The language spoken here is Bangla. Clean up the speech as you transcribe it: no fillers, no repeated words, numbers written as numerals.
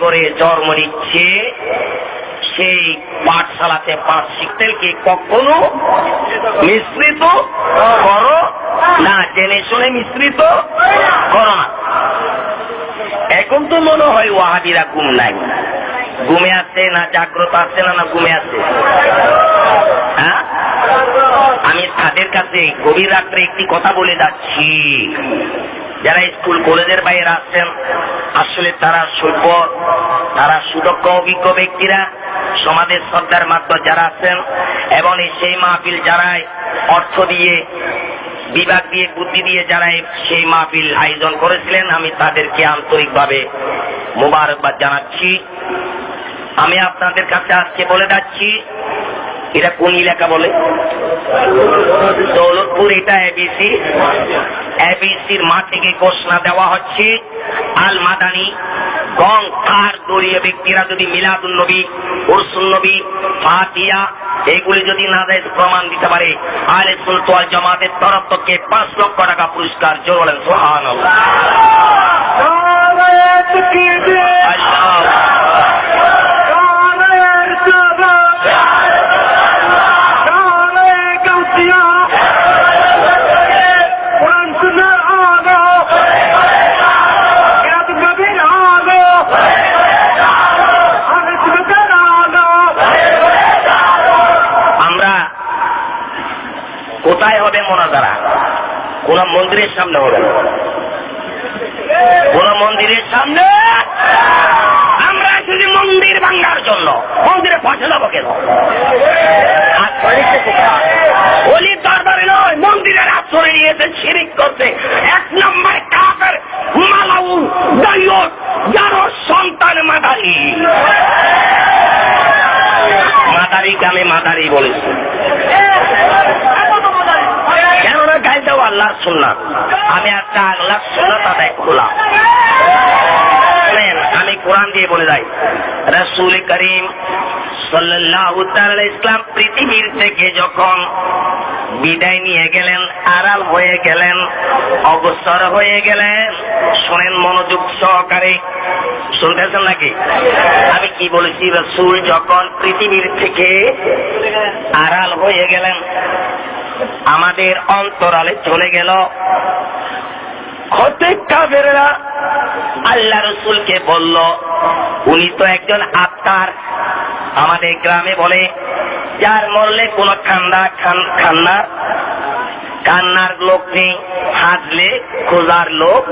করে জন্ম নিচ্ছে সেই পাঠশালাতে পাঠ শিখতেন কি কখনো মিশ্রিত করো না, জেনে শুনে মিশ্রিত করো না। এখন তো মনে হয় ওয়াহাবিরা ঘুম নাই, ঘুমে আছে না জাগ্রত আছে না ঘুমে আছে? হ্যাঁ, আমি তাদের কাছে গভীর রাত্রে একটি কথা বলে যাচ্ছি। যারা স্কুল কলেজের বাইরে আছেন, আসলে তারা সভ্য, তারা সুদক্ষ অভিজ্ঞ ব্যক্তিরা, সমাজের শ্রদ্ধার মাত্র যারা আছেন, এবং সেই মাহফিল যারা অর্থ দিয়ে, বিভাগ দিয়ে, বুদ্ধি দিয়ে যারা সেই মাহফিল আয়োজন করেছিলেন, আমি তাদেরকে আন্তরিকভাবে মোবারকবাদ জানাচ্ছি। আমি আপনাদের কাছে আজকে বলে যাচ্ছি, এটা কোন এলাকা বলে? দৌলতপুর। এটা এবিসি, এবিসির মাঠ থেকে ঘোষণা দেওয়া হচ্ছে, আল মাদানী গং কার দলীয় ব্যক্তিরা যদি মিলাদুন নবী, উরসুন নবী, ফাতিহা এগুলি যদি না দেয় প্রমাণ দিতে পারে, আহলে সুন্নাত ওয়াল জামাতের তরফ থেকে 5 লক্ষ টাকা পুরস্কার। জোর বলেন সুবহানাল্লাহ। কোথায় হবে মোনাজারা? কোন মন্দিরের সামনে হবে না, কোন মন্দিরের সামনে। আমরা যদি মন্দির ভাঙার জন্য মন্দিরে পয়সা দেবো কেন? অলির দরবারে নয়, মন্দিরের আশ্রয় নিয়েছে শিরিক করতে। 1 নম্বর কাফের মালাউন দাইয়ত, যার সন্তান মাদারি। মাদারিকে আমি মাদারি বলেছি, কেননা গাইতে আল্লাহর সুন্নাত। আমি একটা আল্লাহর সুন্নাত আদায় করলাম। আমি কোরআন দিয়ে বলে যাই, রাসূল করিম সাল্লাল্লাহু তাআলা আলাইহি ইসলাম পৃথিবীর থেকে যখন বিদায় নিয়ে গেলেন, আড়াল হয়ে গেলেন, অগ্রসর হয়ে গেলেন, শোনেন মনোযোগ সহকারে, শুনতেছেন নাকি? আমি কি বলেছি? রাসূল যখন পৃথিবীর থেকে আড়াল হয়ে গেলেন, আমাদের অন্তরালে চলে গেল, প্রত্যেক কাফেররা আল্লাহ রাসূলকে বলল, উনি তো একজন আত্মার। আমাদের গ্রামে বলে, যার মরলে কোনো কান্নার লোক নেই, হাসলে খোঁজার লোক